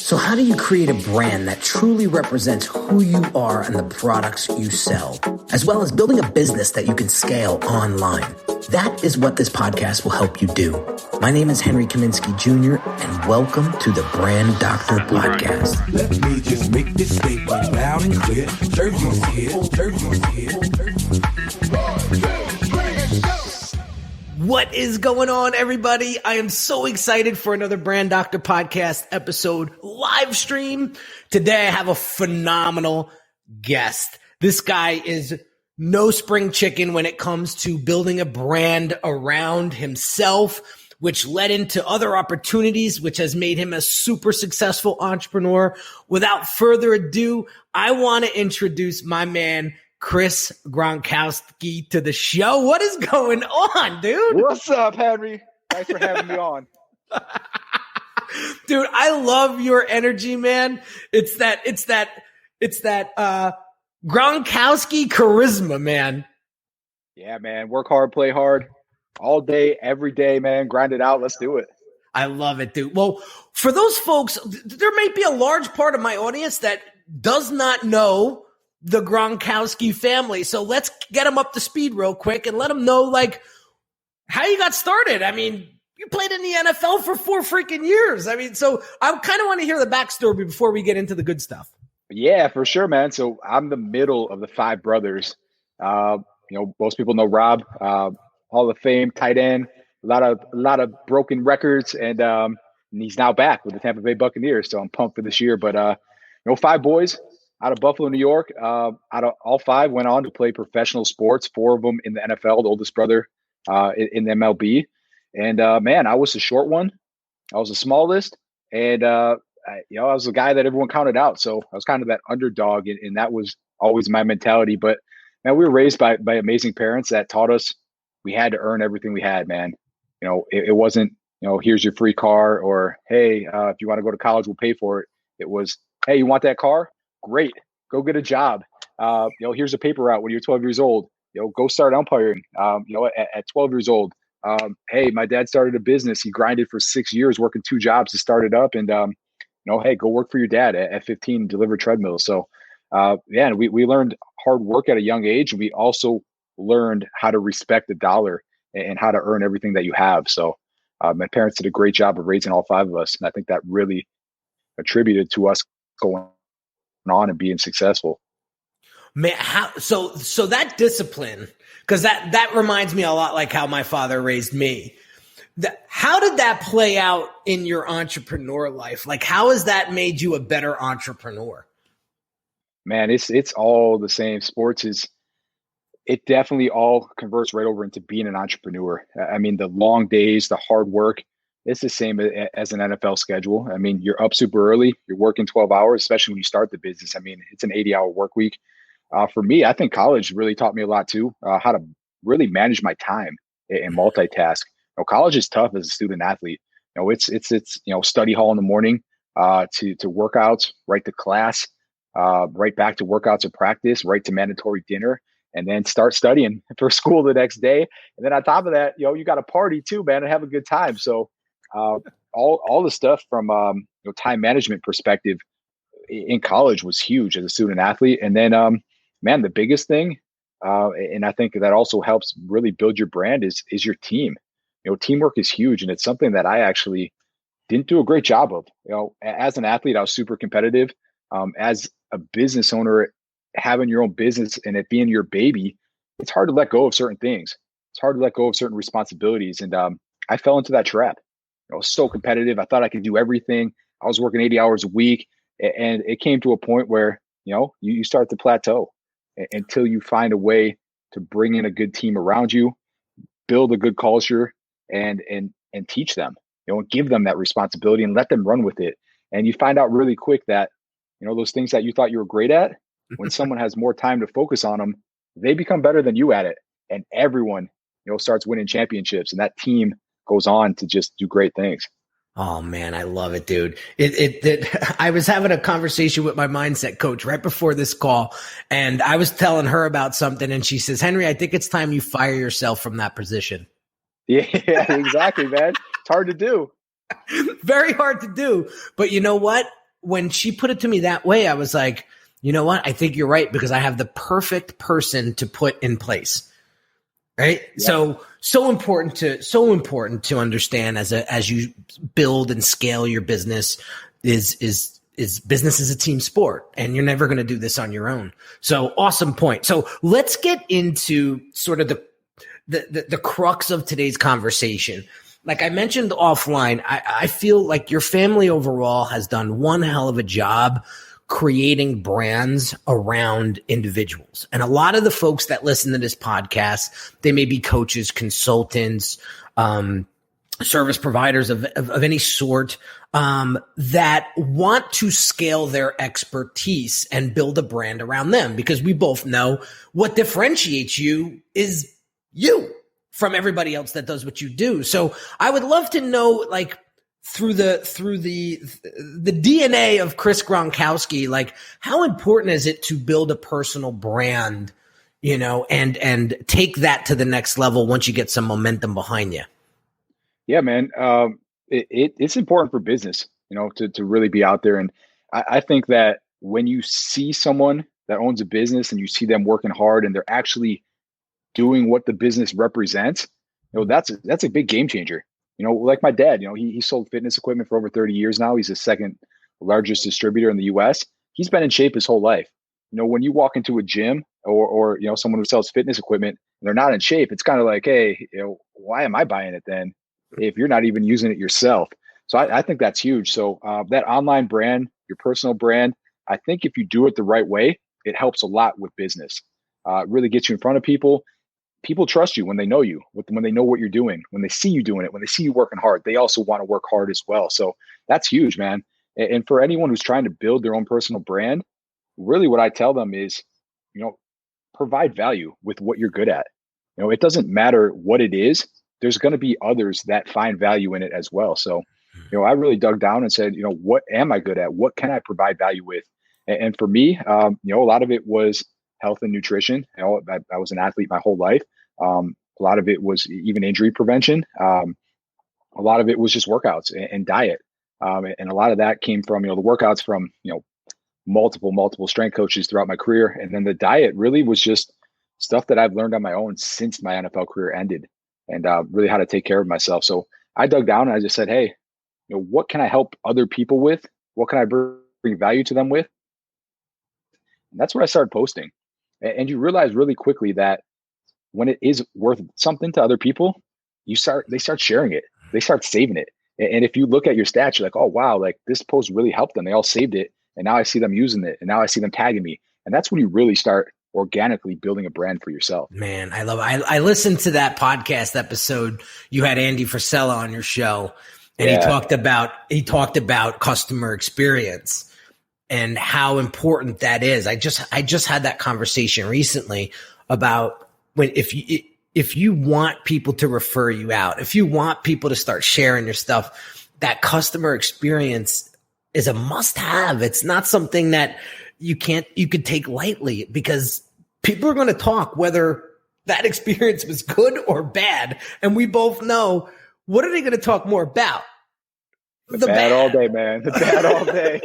So how do you create a brand that truly represents who you are and the products you sell, as well as building a business that you can scale online? That is what this podcast will help you do. My name is Henry Kaminsky Jr., and welcome to the Brand Doctor Podcast. Let me just make this statement loud and clear. Jersey's here, Jersey's here. What is going on, everybody? I am so excited for another Brand Doctor Podcast episode live stream. Today, I have a phenomenal guest. This guy is no spring chicken when it comes to building a brand around himself, which led into other opportunities, which has made him a super successful entrepreneur. Without further ado, I want to introduce my man, Chris Gronkowski, to the show. What is going on, dude? What's up, Henry? Thanks for having me on. Dude, I love your energy, man. It's that Gronkowski charisma, man. Yeah, man. Work hard, play hard. All day, every day, man. Grind it out. Let's do it. I love it, dude. Well, for those folks, there may be a large part of my audience that does not know the Gronkowski family. So let's get them up to speed real quick and let them know, like, how you got started. I mean, you played in the NFL for 4 freaking years. I mean, so I kind of want to hear the backstory before we get into the good stuff. Yeah, for sure, man. So I'm the middle of the 5 brothers. Most people know Rob, Hall of Fame, tight end, a lot of broken records, and he's now back with the Tampa Bay Buccaneers. So I'm pumped for this year. But 5 boys out of Buffalo, New York. Out of all 5 went on to play professional sports. 4 of them in the NFL. The oldest brother in the MLB. And man, I was the short one. I was the smallest, and I was the guy that everyone counted out. So I was kind of that underdog, and that was always my mentality. But man, we were raised by amazing parents that taught us we had to earn everything we had, man. It wasn't, here's your free car, or, hey, if you want to go to college, we'll pay for it. It was, hey, you want that car? Great. Go get a job. Here's a paper route when you're 12 years old. Go start umpiring. At 12 years old. Hey, my dad started a business. He grinded for 6 years, working 2 jobs to start it up. And, hey, go work for your dad at 15, deliver treadmills. So, we learned hard work at a young age. We also learned how to respect the dollar and how to earn everything that you have. So my parents did a great job of raising all 5 of us. And I think that really attributed to us going on and being successful. Man, so that discipline, because that reminds me a lot like how my father raised me. How did that play out in your entrepreneur life? Like, how has that made you a better entrepreneur? Man, it's all the same. It definitely all converts right over into being an entrepreneur. I mean, the long days, the hard work, it's the same as an NFL schedule. I mean, you're up super early, you're working 12 hours, especially when you start the business. I mean, it's an 80-hour work week. For me, I think college really taught me a lot too, how to really manage my time and multitask. College is tough as a student athlete. It's study hall in the morning, to workouts, right to class, right back to workouts or practice, right to mandatory dinner, and then start studying for school the next day. And then on top of that, you got to party too, man, and have a good time. So all the stuff from time management perspective in college was huge as a student athlete. And then man, the biggest thing, and I think that also helps really build your brand is your team. Teamwork is huge, and it's something that I actually didn't do a great job of. As an athlete, I was super competitive. As a business owner, having your own business and it being your baby, it's hard to let go of certain things. It's hard to let go of certain responsibilities. And I fell into that trap. I was so competitive. I thought I could do everything. I was working 80 hours a week. And it came to a point where, you start to plateau until you find a way to bring in a good team around you, build a good culture, and teach them, and give them that responsibility and let them run with it. And you find out really quick that, those things that you thought you were great at, when someone has more time to focus on them, they become better than you at it. And everyone, starts winning championships, and that team goes on to just do great things. Oh man, I love it, dude. I was having a conversation with my mindset coach right before this call, and I was telling her about something, and she says, Henry, I think it's time you fire yourself from that position. Yeah, exactly, man. It's hard to do. Very hard to do. But you know what? when she put it to me that way, I was like, you know what? I think you're right, because I have the perfect person to put in place. Right. Yeah. So important to understand as you build and scale your business is business is a team sport, and you're never going to do this on your own. So awesome point. So let's get into sort of the crux of today's conversation. Like I mentioned offline, I feel like your family overall has done one hell of a job creating brands around individuals. And a lot of the folks that listen to this podcast, they may be coaches, consultants, service providers of any sort, that want to scale their expertise and build a brand around them, because we both know what differentiates you is you from everybody else that does what you do. So I would love to know, like, through the DNA of Chris Gronkowski, like, how important is it to build a personal brand, and take that to the next level once you get some momentum behind you? Yeah, man. It's important for business, to really be out there. And I think that when you see someone that owns a business and you see them working hard and they're actually doing what the business represents, that's a big game changer. Like my dad, he sold fitness equipment for over 30 years now. He's the second largest distributor in the US. He's been in shape his whole life. When you walk into a gym or someone who sells fitness equipment and they're not in shape, it's kind of like, hey, why am I buying it then if you're not even using it yourself? So I think that's huge. So that online brand, your personal brand, I think if you do it the right way, it helps a lot with business. It really gets you in front of people. People trust you when they know you, when they know what you're doing, when they see you doing it, when they see you working hard, they also want to work hard as well. So that's huge, man. And for anyone who's trying to build their own personal brand, really what I tell them is, provide value with what you're good at. It doesn't matter what it is. There's going to be others that find value in it as well. So, I really dug down and said, what am I good at? What can I provide value with? And for me, a lot of it was health and nutrition. I was an athlete my whole life. A lot of it was even injury prevention. A lot of it was just workouts and diet. And a lot of that came from, the workouts from, multiple strength coaches throughout my career. And then the diet really was just stuff that I've learned on my own since my NFL career ended, and really how to take care of myself. So I dug down and I just said, hey, what can I help other people with? What can I bring value to them with? And that's what I started posting. And you realize really quickly that when it is worth something to other people, they start sharing it. They start saving it. And if you look at your stats, you're like, oh, wow, like this post really helped them. They all saved it. And now I see them using it. And now I see them tagging me. And that's when you really start organically building a brand for yourself. Man, I love it. I listened to that podcast episode. You had Andy Frisella on your show, and he talked about customer experience and how important that is. I just had that conversation recently about if you want people to refer you out, if you want people to start sharing your stuff, that customer experience is a must have. It's not something that you could take lightly, because people are going to talk whether that experience was good or bad. And we both know, what are they going to talk more about? The bad all day, man. The bad all day.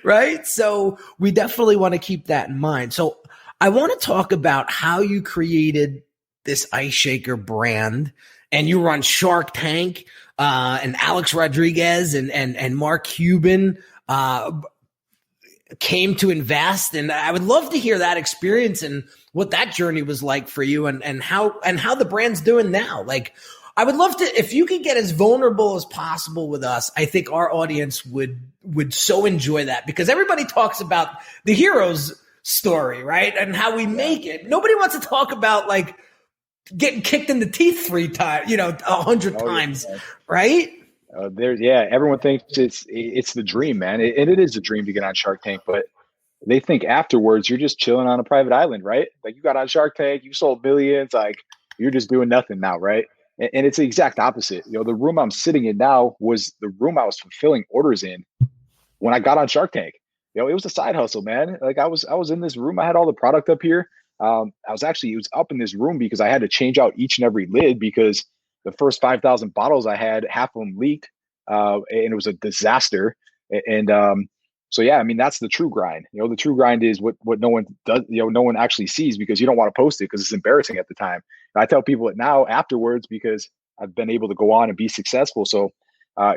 Right. So we definitely want to keep that in mind. So I want to talk about how you created this ice shaker brand, and you were on Shark Tank, and Alex Rodriguez and Mark Cuban came to invest. And I would love to hear that experience and what that journey was like for you, and how the brand's doing now. Like, I would love to, if you could get as vulnerable as possible with us. I think our audience would so enjoy that, because everybody talks about the hero's story, right? And how we make it. Nobody wants to talk about like getting kicked in the teeth 100 times, right? Everyone thinks it's the dream, man. And it is a dream to get on Shark Tank, but they think afterwards you're just chilling on a private island, right? Like, you got on Shark Tank, you sold millions, like you're just doing nothing now, right? And it's the exact opposite. The room I'm sitting in now was the room I was fulfilling orders in when I got on Shark Tank. It was a side hustle, man. Like, I was in this room. I had all the product up here. It was up in this room because I had to change out each and every lid, because the first 5,000 bottles I had, half of them leaked, and it was a disaster. And so, yeah, I mean, that's the true grind. The true grind is what no one does, no one actually sees because you don't want to post it because it's embarrassing at the time. And I tell people it now afterwards because I've been able to go on and be successful. So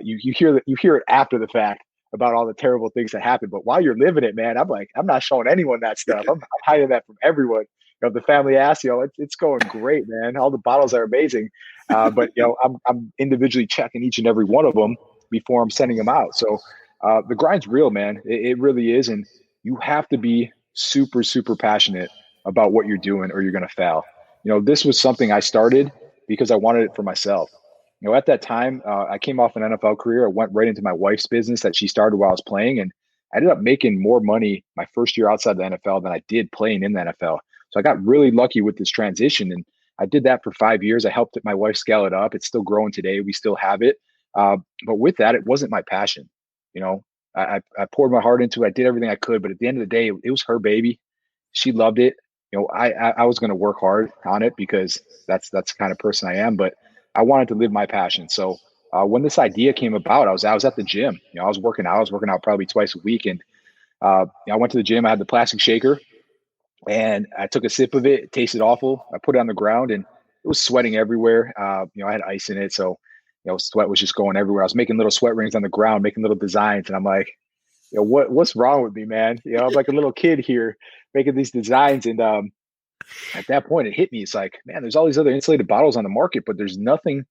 you hear it after the fact about all the terrible things that happen. But while you're living it, man, I'm like, I'm not showing anyone that stuff. I'm hiding that from everyone. If the family asks, it's going great, man. All the bottles are amazing. But I'm individually checking each and every one of them before I'm sending them out. So the grind's real, man. It really is. And you have to be super, super passionate about what you're doing or you're going to fail. This was something I started because I wanted it for myself. At that time, I came off an NFL career. I went right into my wife's business that she started while I was playing. And I ended up making more money my first year outside the NFL than I did playing in the NFL. So I got really lucky with this transition. And I did that for 5 years. I helped my wife scale it up. It's still growing today. We still have it. But with that, it wasn't my passion. I poured my heart into it. I did everything I could. But at the end of the day, it was her baby. She loved it. I was going to work hard on it because that's the kind of person I am. But I wanted to live my passion. So when this idea came about, I was at the gym. I was working out. Probably twice a week. And I went to the gym. I had the plastic shaker. And I took a sip of it. It tasted awful. I put it on the ground and it was sweating everywhere. I had ice in it. So, sweat was just going everywhere. I was making little sweat rings on the ground, making little designs. And I'm like, what's wrong with me, man? I'm like a little kid here making these designs. And at that point, it hit me. It's like, man, there's all these other insulated bottles on the market, but there's nothing,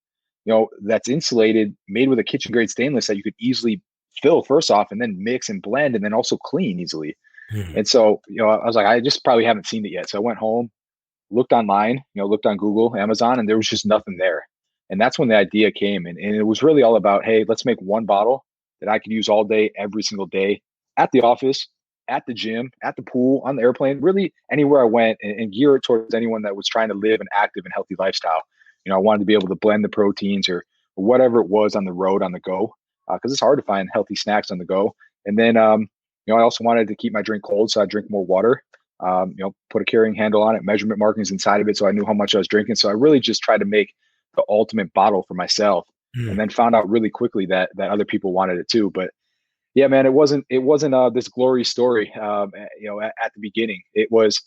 that's insulated, made with a kitchen grade stainless that you could easily fill first off and then mix and blend and then also clean easily. And so, I was like, I just probably haven't seen it yet. So I went home, looked online, looked on Google, Amazon, and there was just nothing there. And that's when the idea came. And it was really all about, hey, let's make one bottle that I could use all day, every single day, at the office, at the gym, at the pool, on the airplane, really anywhere I went, and gear it towards anyone that was trying to live an active and healthy lifestyle. I wanted to be able to blend the proteins or whatever it was on the road, on the go, because it's hard to find healthy snacks on the go. And then, I also wanted to keep my drink cold, so I drink more water. Put a carrying handle on it, measurement markings inside of it, so I knew how much I was drinking. So I really just tried to make the ultimate bottle for myself, and then found out really quickly that other people wanted it too. But yeah, man, it wasn't this glory story. At the beginning, it was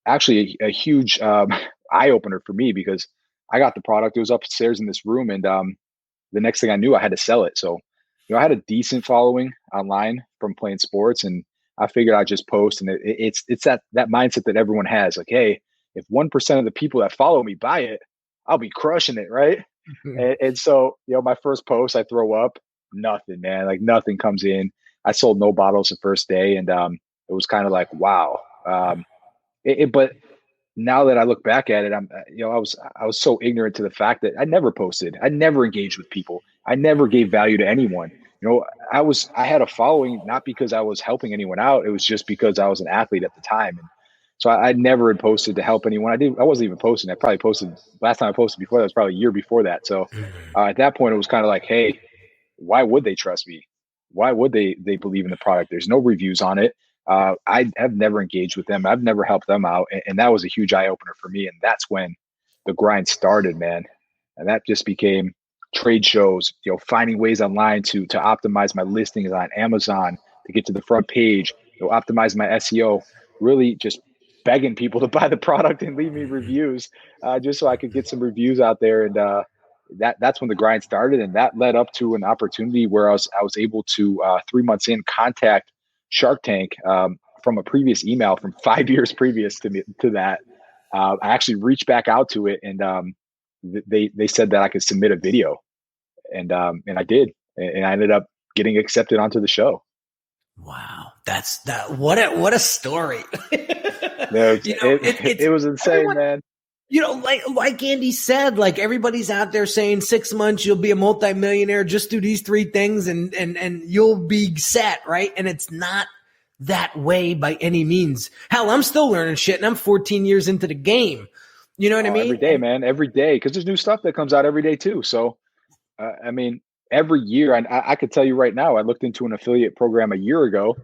actually a huge eye opener for me because I got the product. It was upstairs in this room, and the next thing I knew, I had to sell it. So I had a decent following online from playing sports, and I figured I'd just post. And it's that mindset that everyone has, like, hey, if 1% of the people that follow me buy it, I'll be crushing it, right? And so, my first post, I throw up nothing, man. Like nothing comes in. I sold no bottles the first day, and it was kind of like, wow. But now that I look back at it, I was so ignorant to the fact that I never posted. I never engaged with people. I never gave value to anyone. I had a following not because I was helping anyone out. It was just because I was an athlete at the time. And so I never had posted to help anyone. I wasn't even posting. I probably posted last time I posted before that was probably a year before that. So at that point, it was kind of like, hey, why would they trust me? Why would they believe in the product? There's no reviews on it. I have never engaged with them. I've never helped them out. And that was a huge eye opener for me. And that's when the grind started, man. And that just became trade shows, finding ways online to optimize my listings on Amazon to get to the front page, optimize my SEO, really just begging people to buy the product and leave me reviews, just so I could get some reviews out there. And that's when the grind started. And that led up to an opportunity where I was able to 3 months in contact Shark Tank from a previous email from 5 years previous to that. I actually reached back out to it, and they said that I could submit a video, and I did, and I ended up getting accepted onto the show. Wow, what a story! It was insane, man. Like Andy said, like everybody's out there saying 6 months you'll be a multimillionaire. Just do these 3 things and you'll be set, right? And it's not that way by any means. Hell, I'm still learning shit, and I'm 14 years into the game. You know what I mean? Every day, man. Every day, because there's new stuff that comes out every day too. So, every year, and I could tell you right now, I looked into an affiliate program a year ago,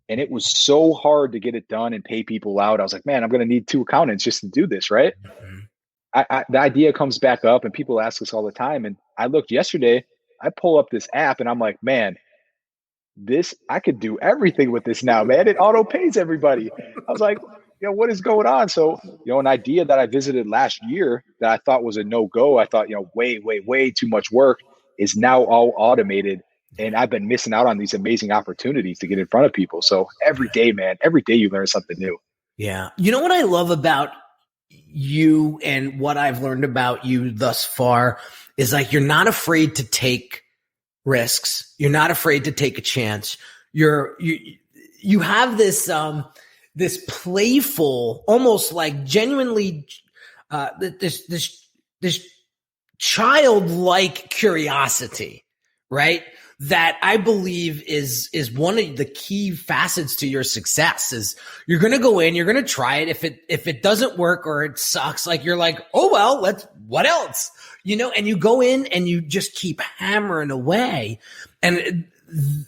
and it was so hard to get it done and pay people out. I was like, man, I'm going to need 2 accountants just to do this, right? The idea comes back up, and people ask us all the time. And I looked yesterday, I pull up this app, and I'm like, man, I could do everything with this now, man. It auto pays everybody. I was like, what is going on? So, an idea that I visited last year that I thought was a no-go, I thought, way too much work, is now all automated. And I've been missing out on these amazing opportunities to get in front of people. So every day, man, every day you learn something new. Yeah. You know what I love about you and what I've learned about you thus far is like, you're not afraid to take risks. You're not afraid to take a chance. You have this, this playful, almost like genuinely, this childlike curiosity, right? That I believe is one of the key facets to your success. Is you're going to go in, you're going to try it. If it doesn't work or it sucks, like you're like, oh, well, what else? And you go in and you just keep hammering away. And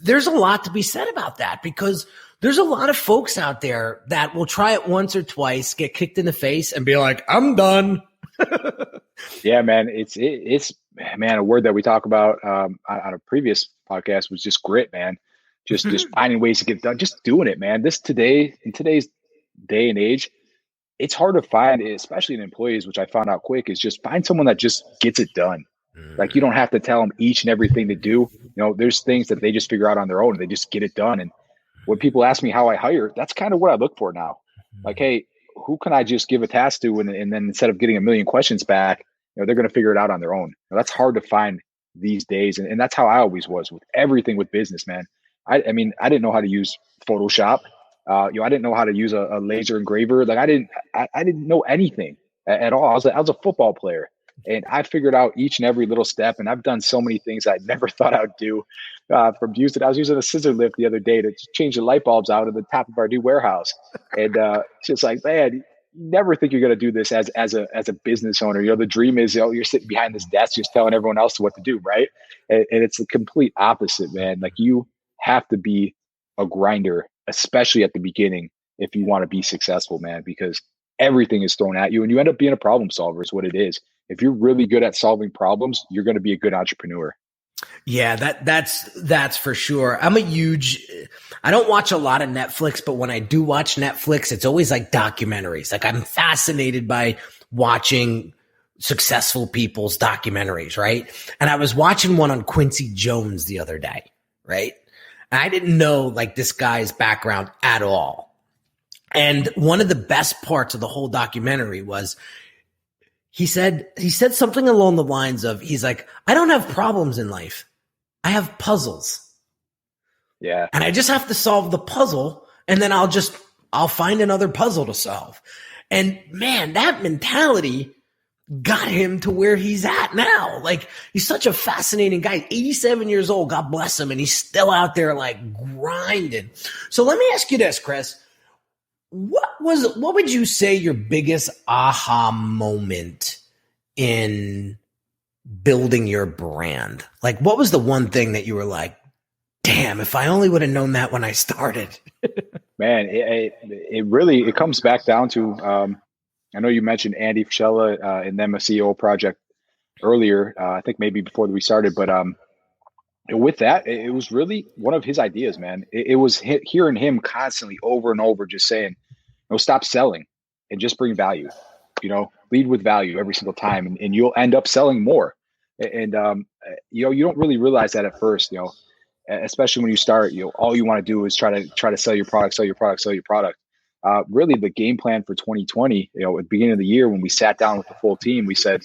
there's a lot to be said about that, because there's a lot of folks out there that will try it once or twice, get kicked in the face and be like, I'm done. Yeah, man. It's a word that we talk about on a previous podcast was just grit, man. Just finding ways to get it done, just doing it, man. In today's day and age, it's hard to find, especially in employees, which I found out quick, is just find someone that just gets it done. Like, you don't have to tell them each and everything to do. There's things that they just figure out on their own. And they just get it done. And when people ask me how I hire, that's kind of what I look for now. Like, hey, who can I just give a task to? And then instead of getting a million questions back, they're going to figure it out on their own. That's hard to find these days. And that's how I always was with everything with business, man. I didn't know how to use Photoshop. I didn't know how to use a laser engraver. Like, I didn't know anything at all. I was a football player, and I figured out each and every little step. And I've done so many things I never thought I would do. I was using a scissor lift the other day to change the light bulbs out of the top of our new warehouse. And just like, man, you never think you're going to do this as a business owner. The dream is, you're sitting behind this desk just telling everyone else what to do, right? And it's the complete opposite, man. Like, you have to be a grinder, especially at the beginning, if you want to be successful, man, because everything is thrown at you and you end up being a problem solver is what it is. If you're really good at solving problems, you're going to be a good entrepreneur. Yeah, that's for sure. I don't watch a lot of Netflix, but when I do watch Netflix, it's always like documentaries. Like, I'm fascinated by watching successful people's documentaries, right? And I was watching one on Quincy Jones the other day, right? And I didn't know like this guy's background at all. And one of the best parts of the whole documentary was he said something along the lines of, he's like, I don't have problems in life. I have puzzles. Yeah. And I just have to solve the puzzle, and then I'll find another puzzle to solve. And man, that mentality got him to where he's at now. Like, he's such a fascinating guy, 87 years old, God bless him. And he's still out there like grinding. So let me ask you this, Chris. What would you say your biggest aha moment in building your brand? Like, what was the one thing that you were like, damn, if I only would have known that when I started? Man, it really comes back down to, I know you mentioned Andy Fischella and them a CEO project earlier, I think maybe before we started, but with that, it was really one of his ideas, man. It was hearing him constantly over and over just saying, stop selling and just bring value, lead with value every single time, and you'll end up selling more. And, you don't really realize that at first, especially when you start, all you want to do is try to sell your product. Really the game plan for 2020, at the beginning of the year, when we sat down with the full team, we said,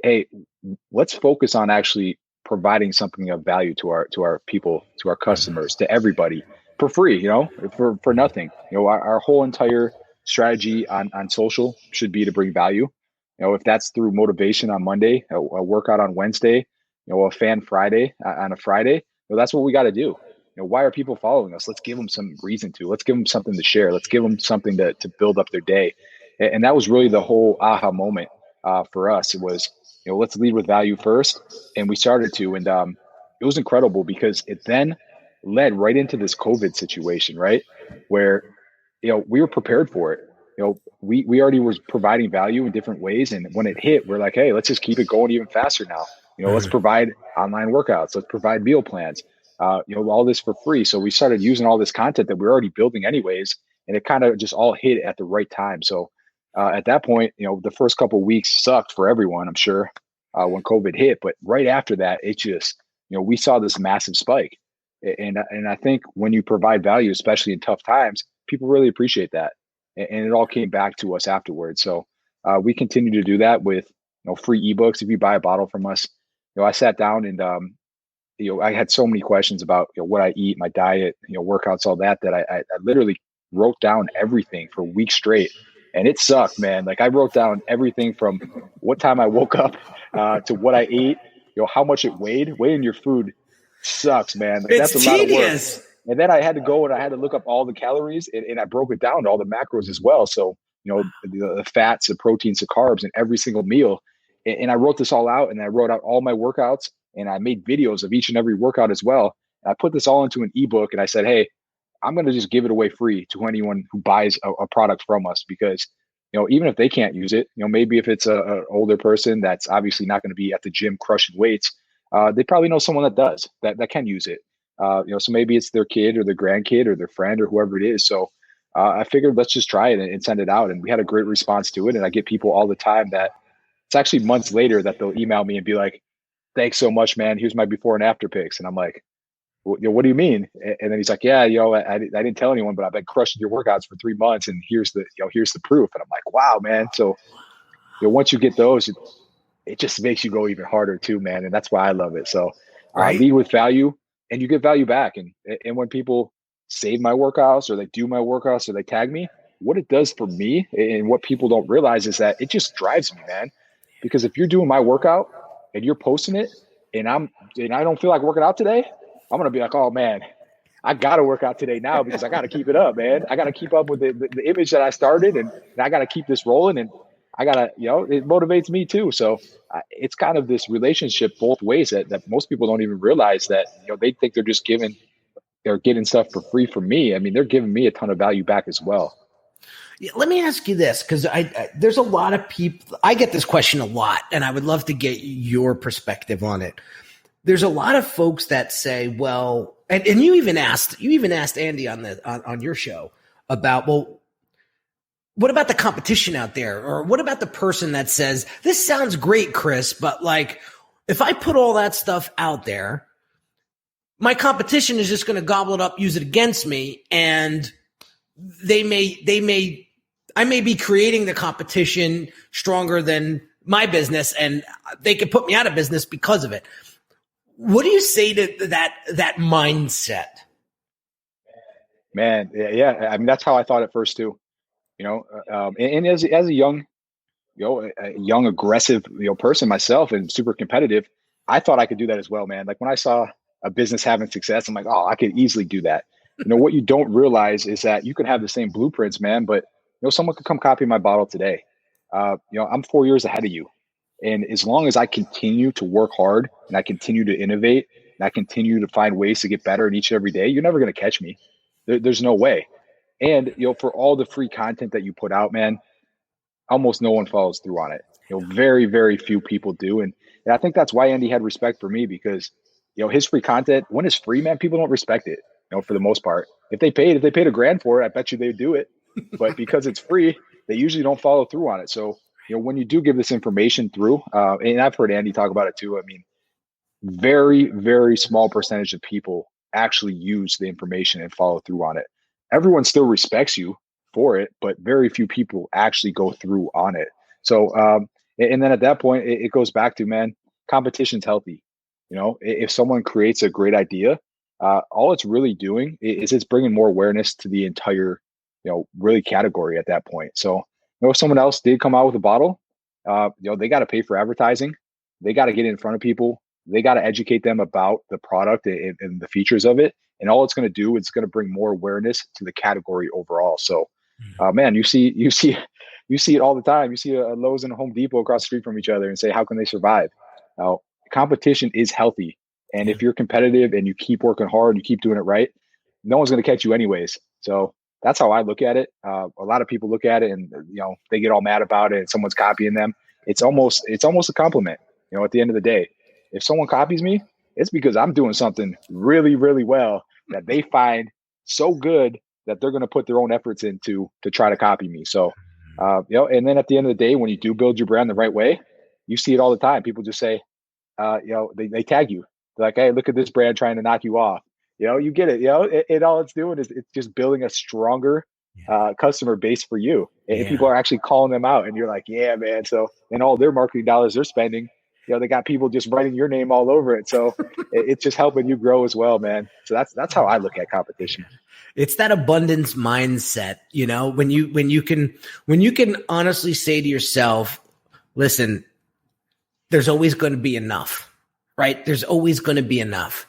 hey, let's focus on actually providing something of value to our people, to our customers, to everybody for free, for nothing. Our whole entire strategy on social should be to bring value. If that's through motivation on Monday, a workout on Wednesday, a fan Friday on a Friday, that's what we got to do. Why are people following us? Let's give them some reason to. Let's give them something to share. Let's give them something to build up their day. And that was really the whole aha moment for us. It was, let's lead with value first. And we started to, and it was incredible because it then led right into this COVID situation, right? Where, we were prepared for it. We already was providing value in different ways. And when it hit, we're like, hey, let's just keep it going even faster now. Let's provide online workouts. Let's provide meal plans. all this for free. So we started using all this content that we were already building anyways, and it kind of just all hit at the right time. So at that point, the first couple of weeks sucked for everyone, I'm sure, when COVID hit. But right after that, it just, we saw this massive spike. And I think when you provide value, especially in tough times, people really appreciate that. And it all came back to us afterwards. So we continue to do that with free ebooks. If you buy a bottle from us, I sat down and I had so many questions about what I eat, my diet, workouts, all that I literally wrote down everything for weeks straight. And it sucked, man. Like I wrote down everything from what time I woke up to what I ate, how much it weighed. Weighing your food sucks, man. Like, It's that's a lot of work. tedious. And then I had to go and I had to look up all the calories and I broke it down to all the macros as well. So, the fats, the proteins, the carbs in every single meal. And I wrote this all out and I wrote out all my workouts and I made videos of each and every workout as well. And I put this all into an ebook and I said, hey, I'm going to just give it away free to anyone who buys a product from us because, even if they can't use it, maybe if it's a older person that's obviously not going to be at the gym crushing weights, they probably know someone that does, that can use it. So maybe it's their kid or their grandkid or their friend or whoever it is. So I figured let's just try it and send it out. And we had a great response to it. And I get people all the time that it's actually months later that they'll email me and be like, thanks so much, man. Here's my before and after pics. And I'm like, what do you mean? And then he's like, yeah, I didn't tell anyone, but I've been crushing your workouts for 3 months. And here's the proof. And I'm like, wow, man. So, once you get those, it just makes you go even harder too, man. And that's why I love it. So Right. lead with value and you get value back. And when people save my workouts or they do my workouts or they tag me, what it does for me and what people don't realize is that it just drives me, man. Because if you're doing my workout and you're posting it and I don't feel like working out today, I'm going to be like, oh man, I got to work out today now because I got to keep it up, man. I got to keep up with the image that I started and I got to keep this rolling and I got to, it motivates me too. So it's kind of this relationship both ways that most people don't even realize that, they think they're getting stuff for free from me. I mean, they're giving me a ton of value back as well. Yeah, let me ask you this, because there's a lot of people, I get this question a lot, and I would love to get your perspective on it. There's a lot of folks that say, well, and you even asked Andy on your show about, well, what about the competition out there? Or what about the person that says, this sounds great, Chris, but like, if I put all that stuff out there, my competition is just going to gobble it up, use it against me, and I may be creating the competition stronger than my business, and they could put me out of business because of it. What do you say to that mindset? Man, yeah. I mean, that's how I thought at first too. And as a young, aggressive, person myself and super competitive, I thought I could do that as well, man. Like when I saw a business having success, I'm like, oh, I could easily do that. What you don't realize is that you can have the same blueprints, man, but someone could come copy my bottle today. I'm 4 years ahead of you. And as long as I continue to work hard and I continue to innovate and I continue to find ways to get better in each and every day, you're never going to catch me. There's no way. And, for all the free content that you put out, man, almost no one follows through on it. Very, very few people do. And I think that's why Andy had respect for me because, his free content, when it's free, man, people don't respect it, for the most part. If they paid $1,000 for it, I bet you they'd do it. But because it's free, they usually don't follow through on it. So, when you do give this information through, and I've heard Andy talk about it too. I mean, very, very small percentage of people actually use the information and follow through on it. Everyone still respects you for it, but very few people actually go through on it. So, and then at that point, it goes back to, man, competition's healthy. If someone creates a great idea, all it's really doing is it's bringing more awareness to the entire, really category at that point. So, if someone else did come out with a bottle, they got to pay for advertising. They got to get in front of people. They got to educate them about the product and the features of it. And all it's going to do is going to bring more awareness to the category overall. So, man, you see it all the time. You see a Lowe's and a Home Depot across the street from each other and say, how can they survive? Now, competition is healthy. And if you're competitive and you keep working hard, you keep doing it right, no one's going to catch you anyways. So that's how I look at it. A lot of people look at it and, they get all mad about it and someone's copying them. It's almost a compliment, at the end of the day. If someone copies me, It's because I'm doing something really, really well that they find so good that they're going to put their own efforts into to try to copy me. So, and then at the end of the day, when you do build your brand the right way, you see it all the time. People just say, they tag you. They're like, hey, look at this brand trying to knock you off. You get it. It all it's doing is it's just building a stronger customer base for you. And people are actually calling them out, and you're like, yeah, man. So, and all their marketing dollars they're spending, they got people just writing your name all over it. So it's just helping you grow as well, man. So that's how I look at competition. It's that abundance mindset, when you can honestly say to yourself, listen, there's always going to be enough, right? There's always going to be enough.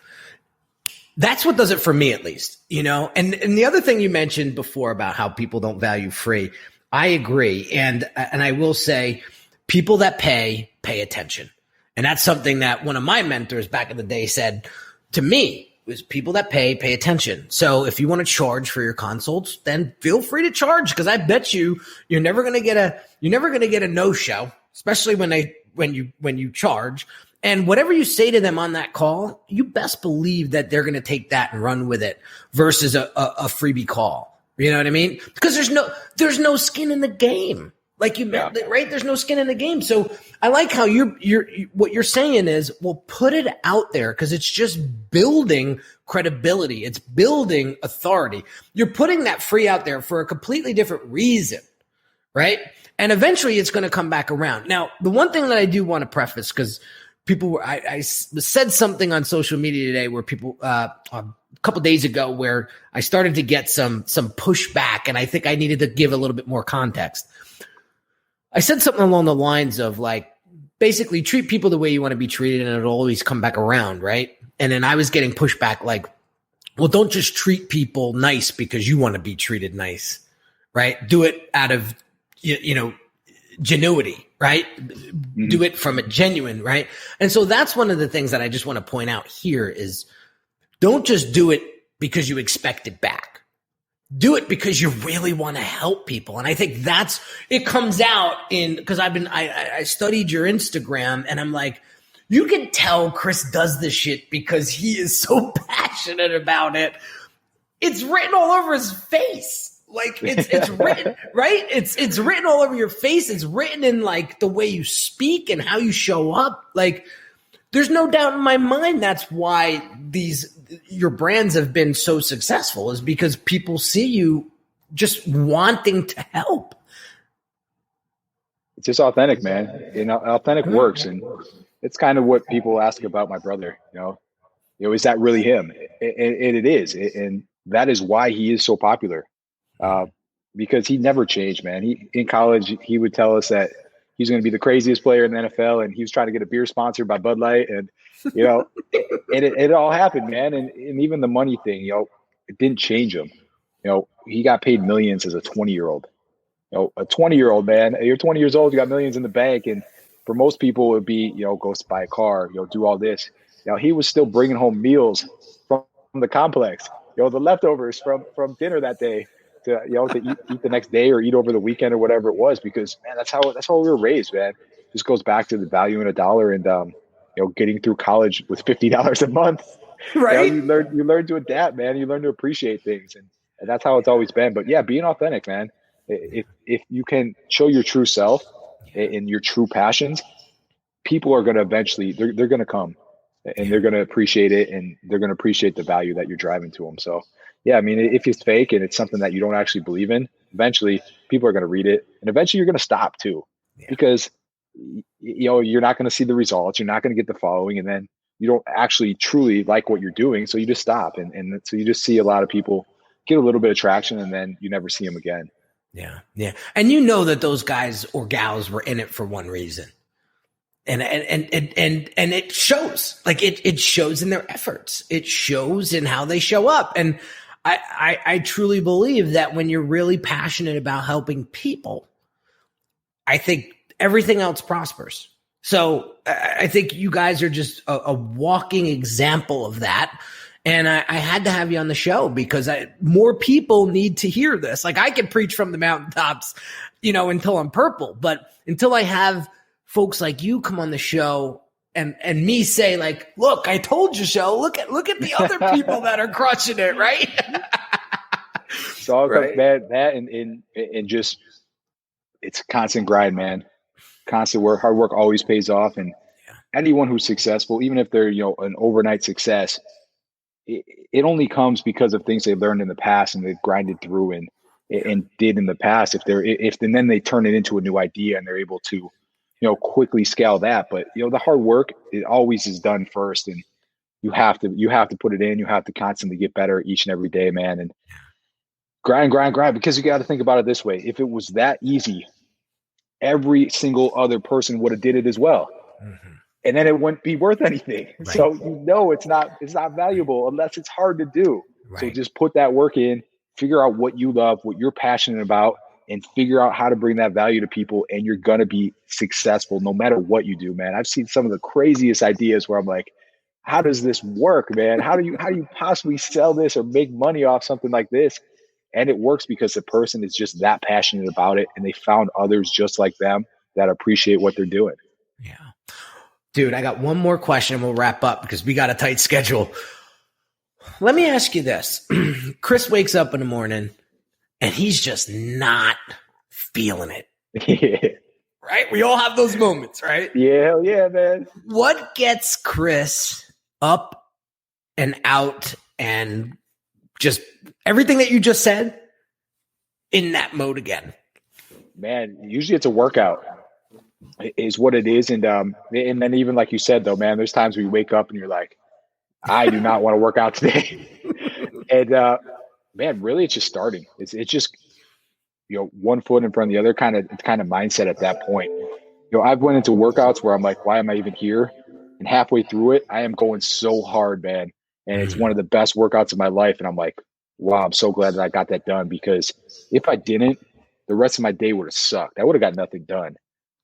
That's what does it for me, at least, and the other thing you mentioned before about how people don't value free, I agree. And I will say people that pay attention. And that's something that one of my mentors back in the day said to me was people that pay attention. So if you want to charge for your consults, then feel free to charge. Cause I bet you're never going to get a no-show, especially when you charge. And whatever you say to them on that call, you best believe that they're going to take that and run with it versus a freebie call. You know what I mean? Because there's no skin in the game. Like right? There's no skin in the game. So I like how what you're saying is, well, put it out there because it's just building credibility. It's building authority. You're putting that free out there for a completely different reason, right? And eventually it's going to come back around. Now, the one thing that I do want to preface, because I said something on social media today where people, a couple days ago, where I started to get some pushback, and I think I needed to give a little bit more context. I said something along the lines of like, basically treat people the way you want to be treated and it'll always come back around, right? And then I was getting pushback like, well, don't just treat people nice because you want to be treated nice, right? Do it out of, genuity, right? Mm-hmm. Do it from a genuine, right? And so that's one of the things that I just want to point out here is don't just do it because you expect it back. Do it because you really want to help people. And I think it comes out because I studied your Instagram and I'm like, you can tell Chris does this shit because he is so passionate about it. It's written all over his face. Like it's written, right? It's written all over your face. It's written in like the way you speak and how you show up. Like there's no doubt in my mind that's why your brands have been so successful is because people see you just wanting to help. It's just authentic, man. Authentic works. And it's kind of what people ask about my brother, is that really him? And it is. And that is why he is so popular. Because he never changed, man. In college, he would tell us that he's going to be the craziest player in the NFL. And he was trying to get a beer sponsored by Bud Light. And, it all happened, man. And even the money thing, it didn't change him. He got paid millions as a 20-year-old. A 20-year-old, man, you're 20 years old, you got millions in the bank. And for most people, it would be, go buy a car, do all this. He was still bringing home meals from the complex, the leftovers from dinner that day to, to eat the next day or eat over the weekend or whatever it was, because, man, that's how we were raised, man. Just goes back to the value in a dollar and, getting through college with $50 a month, right? You learn to adapt, man. You learn to appreciate things. And that's how it's always been. But yeah, being authentic, man. If you can show your true self and your true passions, people are going to eventually, they're going to come and they're going to appreciate it. And they're going to appreciate the value that you're driving to them. So yeah, I mean, if it's fake and it's something that you don't actually believe in, eventually people are going to read it and eventually you're going to stop too, because you're not going to see the results. You're not going to get the following. And then you don't actually truly like what you're doing. So you just stop. And so you just see a lot of people get a little bit of traction and then you never see them again. Yeah. Yeah. And that those guys or gals were in it for one reason. And it shows, like it shows in their efforts. It shows in how they show up. And I truly believe that when you're really passionate about helping people, I think everything else prospers. So I think you guys are just a walking example of that. And I had to have you on the show because more people need to hear this. Like I can preach from the mountaintops, until I'm purple, but until I have folks like you come on the show, and me say like, look, I told you so. Look at the other people that are crushing it, right? So all Right. that and just it's a constant grind, man. Constant work, hard work always pays off. And anyone who's successful, even if they're, an overnight success, it only comes because of things they learned in the past and they've grinded through and did in the past. And then they turn it into a new idea and they're able to, quickly scale that. But the hard work, it always is done first, and you have to put it in. You have to constantly get better each and every day, man. And grind, because you got to think about it this way: if it was that easy, every single other person would have did it as well. Mm-hmm. And then it wouldn't be worth anything. Right. So it's not valuable unless it's hard to do. Right. So just put that work in, figure out what you love, what you're passionate about, and figure out how to bring that value to people, and you're gonna be successful no matter what you do, man. I've seen some of the craziest ideas where I'm like, how does this work, man? How do you possibly sell this or make money off something like this? And it works because the person is just that passionate about it, and they found others just like them that appreciate what they're doing. Yeah. Dude, I got one more question and we'll wrap up because we got a tight schedule. Let me ask you this. Chris wakes up in the morning and he's just not feeling it. Yeah. Right? We all have those moments, right? Yeah, hell yeah, man. What gets Chris up and out and just everything that you just said in that mode again? Man, usually it's a workout is what it is. And then even like you said, though, man, there's times where you wake up and you're like, I do not want to work out today. And man, really, it's just starting. It's just, one foot in front of the other kind of mindset at that point. I've went into workouts where I'm like, why am I even here? And halfway through it, I am going so hard, man. And it's one of the best workouts of my life. And I'm like, wow, I'm so glad that I got that done, because if I didn't, the rest of my day would have sucked. I would have got nothing done.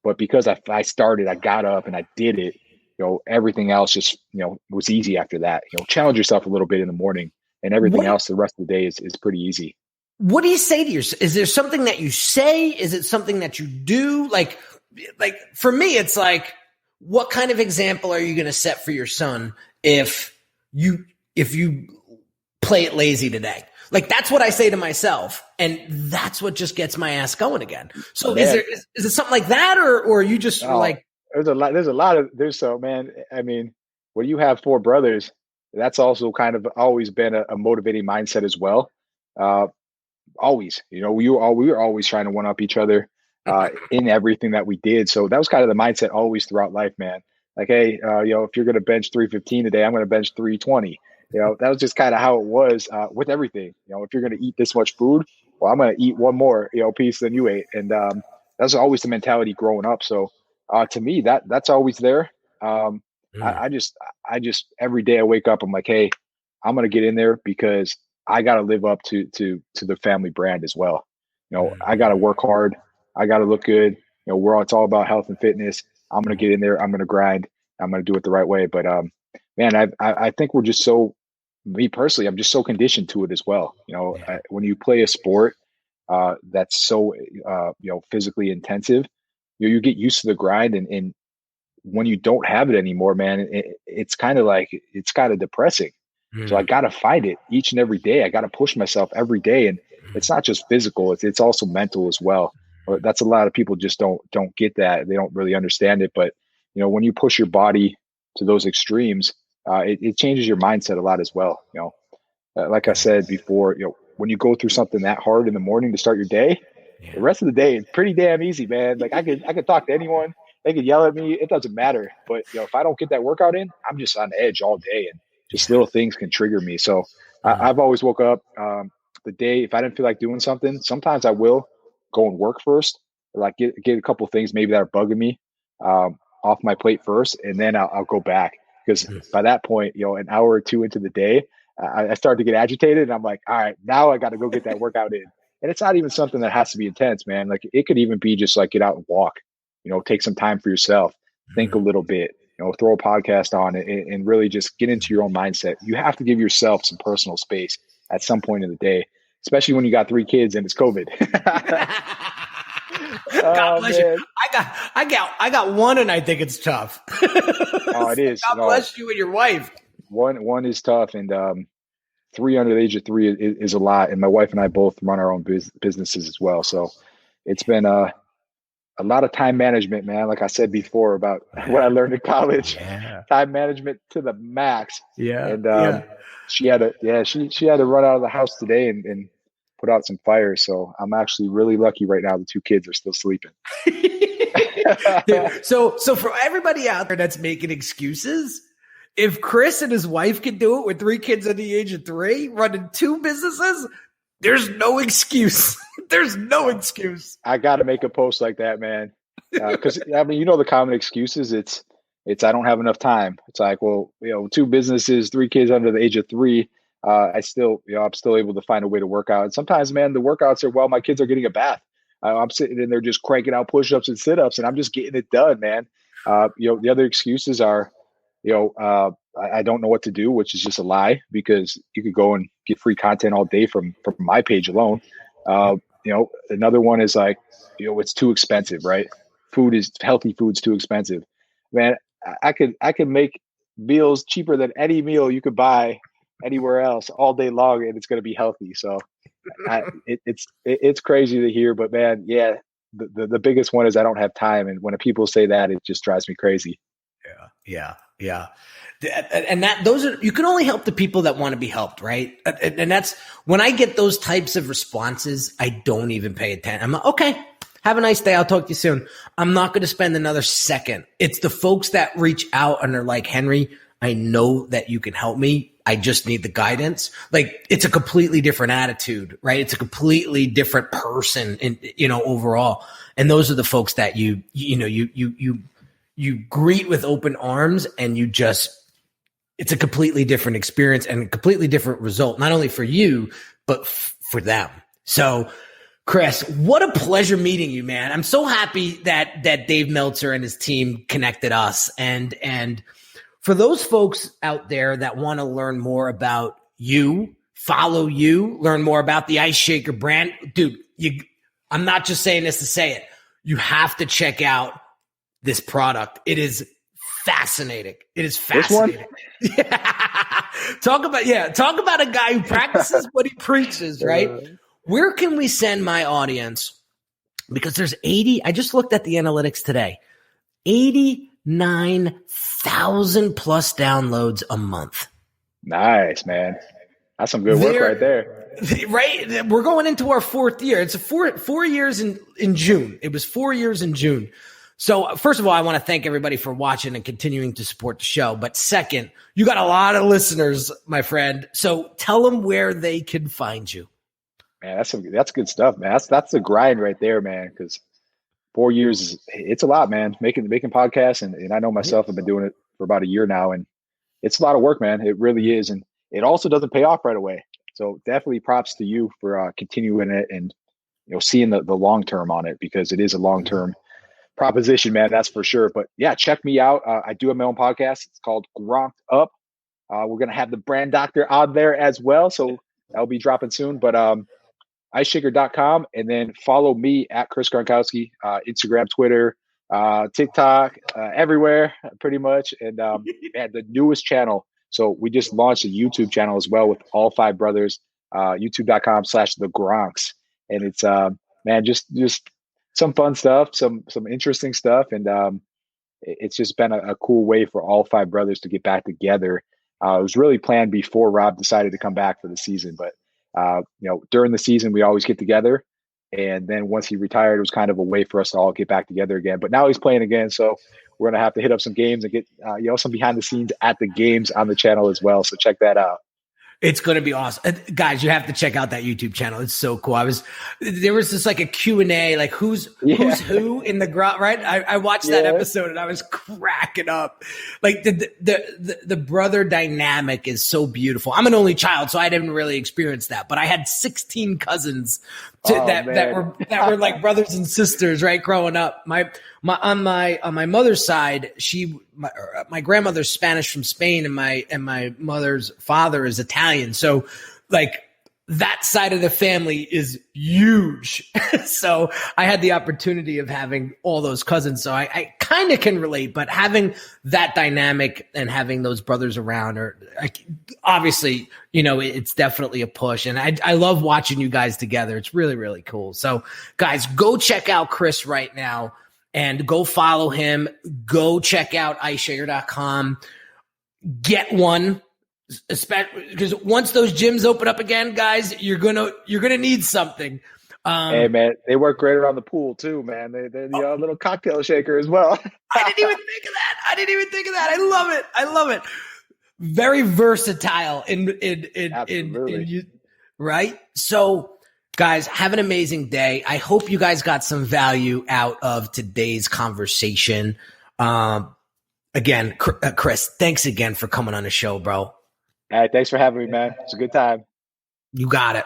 But because I started, I got up and I did it, everything else just, was easy after that. Challenge yourself a little bit in the morning, and everything else the rest of the day is pretty easy. What do you say to yourself? Is there something that you say? Is it something that you do? Like for me, it's like, what kind of example are you going to set for your son if you play it lazy today? Like, that's what I say to myself, and that's what just gets my ass going again. So is it something like that, or are you just like? There's so, man. I mean, when you have 4 brothers, that's also kind of always been a motivating mindset as well. Always, we were always trying to one up each other in everything that we did. So that was kind of the mindset always throughout life, man. Like, hey, if you're going to bench 315 today, I'm going to bench 320. That was just kind of how it was with everything. If you're going to eat this much food, well, I'm going to eat one more, piece than you ate. And that's always the mentality growing up. So to me, that's always there. I just every day I wake up, I'm like, hey, I'm going to get in there because I got to live up to the family brand as well. I got to work hard. I got to look good. It's all about health and fitness. I'm going to get in there. I'm going to grind. I'm going to do it the right way. But man, I think we're just so, me personally, I'm just so conditioned to it as well. When you play a sport that's so, physically intensive, you get used to the grind. And when you don't have it anymore, man, it's kind of depressing. So I got to fight it each and every day. I got to push myself every day. And it's not just physical, it's also mental as well. That's a lot of people just don't get that. They don't really understand it. But, when you push your body to those extremes, it changes your mindset a lot as well. Like I said before, when you go through something that hard in the morning to start your day, the rest of the day is pretty damn easy, man. Like I could talk to anyone. They could yell at me. It doesn't matter. But, if I don't get that workout in, I'm just on edge all day, and just little things can trigger me. So I've always woke up the day, if I didn't feel like doing something, sometimes I will go and work first, or like get a couple of things maybe that are bugging me off my plate first, and then I'll go back. Because by that point, an hour or two into the day, I start to get agitated, and I'm like, all right, now I got to go get that workout in. And it's not even something that has to be intense, man. Like, it could even be just like get out and walk, take some time for yourself, think a little bit, throw a podcast on and really just get into your own mindset. You have to give yourself some personal space at some point in the day, especially when you got 3 kids and it's COVID. God bless man. you. I got one, and I think it's tough. Oh, it is. God bless you and your wife. One is tough, and 3 under the age of 3 is a lot. And my wife and I both run our own businesses as well. So it's been a lot of time management, man. Like I said before about what I learned in college, time management to the max. Yeah. And she had to run out of the house today and put out some fires. So I'm actually really lucky right now. The 2 kids are still sleeping. Dude, so for everybody out there that's making excuses, if Chris and his wife can do it with 3 kids under the age of 3, running 2 businesses, there's no excuse. There's no excuse. I got to make a post like that, man. Because I mean, the common excuses. It's I don't have enough time. It's like, well, 2 businesses, 3 kids under the age of 3. I'm still able to find a way to work out. And sometimes, man, the workouts are while my kids are getting a bath. I'm sitting in there just cranking out push-ups and sit-ups, and I'm just getting it done, man. The other excuses are, I don't know what to do, which is just a lie, because you could go and get free content all day from my page alone. Another one is like, it's too expensive, right? Healthy food's too expensive. Man, I could make meals cheaper than any meal you could buy anywhere else all day long, and it's going to be healthy. So it's crazy to hear, but man, yeah, the biggest one is I don't have time. And when people say that, it just drives me crazy. Yeah. And you can only help the people that want to be helped, right? And that's when I get those types of responses, I don't even pay attention. I'm like, okay, have a nice day. I'll talk to you soon. I'm not going to spend another second. It's the folks that reach out and they're like, Henry, I know that you can help me. I just need the guidance. Like, it's a completely different attitude, right? It's a completely different person overall. And those are the folks that you greet with open arms, and it's a completely different experience and a completely different result, not only for you, but for them. So Chris, what a pleasure meeting you, man. I'm so happy that Dave Meltzer and his team connected us. And for those folks out there that want to learn more about you, follow you, learn more about the Ice Shaker brand, dude, I'm not just saying this to say it. You have to check out this product. It is fascinating. It is fascinating. Yeah. Talk about a guy who practices what he preaches, right? Where can we send my audience? Because there's I just looked at the analytics today, 89,000 plus downloads a month. Nice, man. That's some good work right there. Right? We're going into our 4th year. It's 4 years in June. It was 4 years in June. So first of all, I want to thank everybody for watching and continuing to support the show. But second, you got a lot of listeners, my friend. So tell them where they can find you. Man, that's good stuff, man. That's the grind right there, man. Because 4 years it's a lot, man. Making podcasts, and I know myself, I've been doing it for about a year now, and it's a lot of work, man. It really is, and it also doesn't pay off right away. So definitely props to you for continuing it and seeing the long term on it, because it is a long term proposition, man. That's for sure. But yeah, check me out. I do have my own podcast. It's called Gronked Up. We're gonna have the brand doctor on there as well, so that'll be dropping soon. But iceshaker.com, and then follow me at Chris Gronkowski, Instagram, Twitter, TikTok, everywhere pretty much. And man, the newest channel. So we just launched a YouTube channel as well with all 5 brothers, youtube.com/the Gronks. And it's man, just some fun stuff, some interesting stuff. And it's just been a cool way for all 5 brothers to get back together. It was really planned before Rob decided to come back for the season, but during the season we always get together, and then once he retired, it was kind of a way for us to all get back together again. But now he's playing again, so we're gonna have to hit up some games and get some behind the scenes at the games on the channel as well. So check that out. It's going to be awesome. Guys, you have to check out that YouTube channel. It's so cool. There was just like a Q&A, like who's who in the garage, right? I watched that episode and I was cracking up. Like the brother dynamic is so beautiful. I'm an only child, so I didn't really experience that, but I had 16 cousins that were like brothers and sisters, right? Growing up, on my mother's side, my grandmother's Spanish from Spain, and my mother's father is Italian. So like that side of the family is huge. So I had the opportunity of having all those cousins. So I kind of can relate, but having that dynamic and having those brothers around obviously, it's definitely a push. And I love watching you guys together. It's really, really cool. So guys, go check out Chris right now and go follow him. Go check out iShare.com. Get one. Especially because once those gyms open up again, guys, you're gonna need something. Hey man, they work great around the pool too, man. They're the little cocktail shaker as well. I didn't even think of that. I love it. Very versatile in right. So, guys, have an amazing day. I hope you guys got some value out of today's conversation. Again, Chris, thanks again for coming on the show, bro. All right, thanks for having me, man. It's a good time. You got it.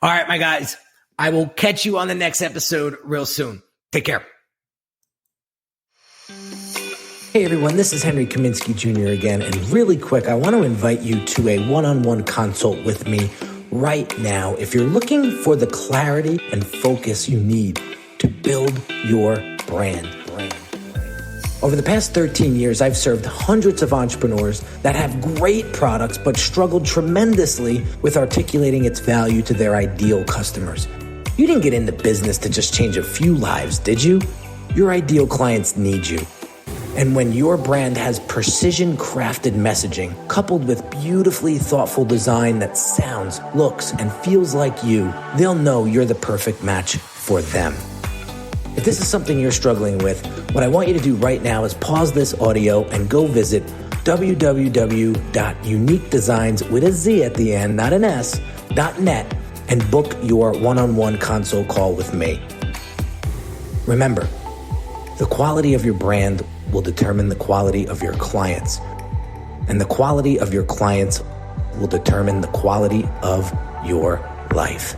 All right, my guys. I will catch you on the next episode real soon. Take care. Hey, everyone. This is Henry Kaminsky Jr. again. And really quick, I want to invite you to a one-on-one consult with me right now if you're looking for the clarity and focus you need to build your brand. Over the past 13 years, I've served hundreds of entrepreneurs that have great products but struggled tremendously with articulating its value to their ideal customers. You didn't get into business to just change a few lives, did you? Your ideal clients need you. And when your brand has precision-crafted messaging coupled with beautifully thoughtful design that sounds, looks, and feels like you, they'll know you're the perfect match for them. If this is something you're struggling with, what I want you to do right now is pause this audio and go visit www.uniquedesigns with a Z at the end, not an S, .net, and book your one-on-one consult call with me. Remember, the quality of your brand will determine the quality of your clients, and the quality of your clients will determine the quality of your life.